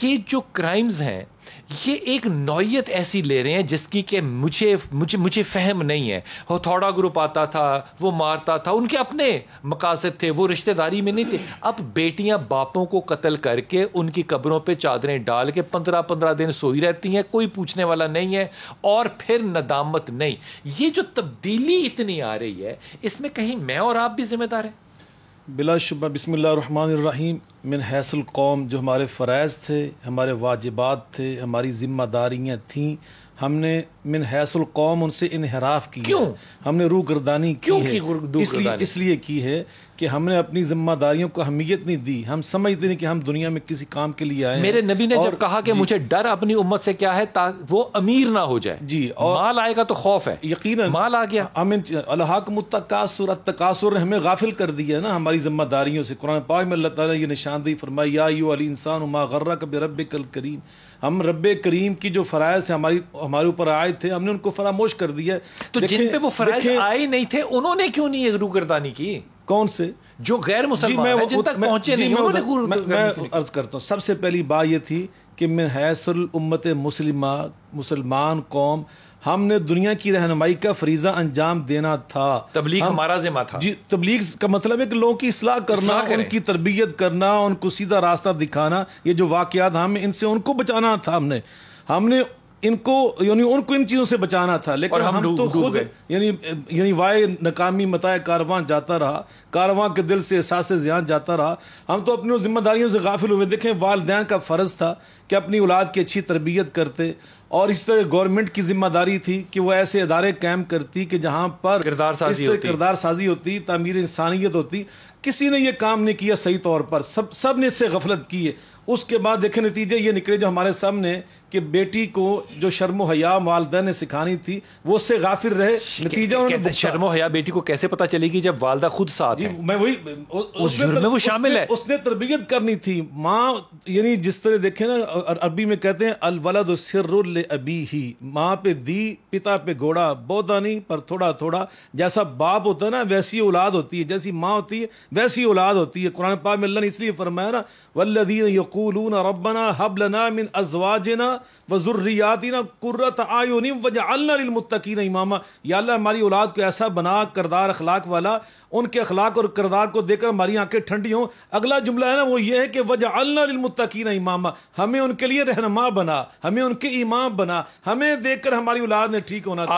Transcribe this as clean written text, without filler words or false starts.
یہ جو کرائمز ہیں یہ ایک نوعیت ایسی لے رہے ہیں جس کی کہ مجھے فہم نہیں ہے. ہتھوڑا گروپ آتا تھا, وہ مارتا تھا, ان کے اپنے مقاصد تھے, وہ رشتہ داری میں نہیں تھے. اب بیٹیاں باپوں کو قتل کر کے ان کی قبروں پہ چادریں ڈال کے 15 دن سوئی رہتی ہیں, کوئی پوچھنے والا نہیں ہے, اور پھر ندامت نہیں. یہ جو تبدیلی اتنی آ رہی ہے اس میں کہیں میں اور آپ بھی ذمہ دار ہیں؟ بلا شبہ. بسم اللہ الرحمن الرحیم. من حیث القوم جو ہمارے فرائض تھے, ہمارے واجبات تھے, ہماری ذمہ داریاں تھیں, ہم نے من حیث القوم ان سے انحراف کی. کیوں ہم نے روگردانی کی ہے؟ اس لیے کی ہے کہ ہم نے اپنی ذمہ داریوں کو اہمیت نہیں دی. ہم سمجھتے نہیں کہ ہم دنیا میں کسی کام کے لیے آئے ہیں. میرے نبی نے جب کہا کہ مجھے ڈر اپنی امت سے کیا ہے, وہ امیر نہ ہو جائے. جی, اور مال آئے گا تو خوف ہے. یقیناً مال آ گیا. الحاکم التکاثر, التکاثر نے ہمیں غافل کر دیا نا ہماری ذمہ داریوں سے. قرآن پاک میں اللہ تعالیٰ نے یہ نشاندہی فرمائی, یا ایھا الانسان ما غرک بربک الکریم. ہم رب کریم کی جو فرائض تھے ہمارے اوپر آئے تھے, ہم نے ان کو فراموش کر دیا. تو جن پہ وہ فرائض آئے نہیں تھے انہوں نے کیوں نہیں روگردانی کی؟ کون سے جو غیر مسلمان ہیں, جن تک پہنچے نہیں انہوں نے. میں عرض کرتا ہوں, سب سے پہلی بات یہ تھی کہ من حیث الامت مسلمہ, مسلمان قوم, ہم نے دنیا کی رہنمائی کا فریضہ انجام دینا تھا. تبلیغ ہمارا ذمہ تھا. جی, تبلیغ کا مطلب ہے کہ لوگوں کی اصلاح کرنا, ان کی تربیت کرنا, ان کو سیدھا راستہ دکھانا. یہ جو واقعات ہم ان سے ان کو بچانا تھا. ہم نے ان کو ان چیزوں سے بچانا تھا. لیکن ہم تو خود یعنی وائے ناکامی متاع کارواں جاتا رہا, کارواں کے دل سے احساس زیان جاتا رہا. ہم تو اپنی ذمہ داریوں سے غافل ہوئے. دیکھیں, والدین کا فرض تھا کہ اپنی اولاد کی اچھی تربیت کرتے, اور اس طرح گورنمنٹ کی ذمہ داری تھی کہ وہ ایسے ادارے قائم کرتی کہ جہاں پر کردار سازی ہوتی, تعمیر انسانیت ہوتی. کسی نے یہ کام نہیں کیا صحیح طور پر, سب نے اس سے غفلت کی ہے. اس کے بعد دیکھیں نتیجے یہ نکلے جو ہمارے سامنے, کہ بیٹی کو جو شرم و حیا والدین نے سکھانی تھی وہ اس سے غافل رہے. نتیجہ شرم و حیا بیٹی کو کیسے پتہ چلے گی جب والدہ خود ساتھ ہے؟ میں وہی, اس جرم میں وہ شامل ہے. اس نے تربیت کرنی تھی. ماں یعنی جس طرح دیکھیں نا, عربی میں کہتے ہیں الولد سر لابیہ, ماں پہ دی پتا پہ گھوڑا, بودا نہیں پر تھوڑا تھوڑا. جیسا باپ ہوتا ہے نا ویسی اولاد ہوتی ہے, جیسی ماں ہوتی ہے ویسی اولاد ہوتی ہے. قرآن پاک میں اللہ نے اس لیے فرمایا نا, والذین یقولون ربنا هب لنا من ازواجنا وذریاتنا قرۃ اعین واجعلنا للمتقین اماما. یا اللہ ہماری اولاد کو ایسا بنا, کردار اخلاق والا, ان کے اخلاق اور کردار کو دیکھ کر ہماری آنکھیں ٹھنڈی ہوں. اگلا جملہ ہے نا وہ یہ ہے کہ وجعلنا للمتقین اماما, ہمیں ان کے لیے رہنما بنا, ہمیں ان کے امام بنا, ہمیں دیکھ کر ہماری اولاد نے ٹھیک ہونا تھا.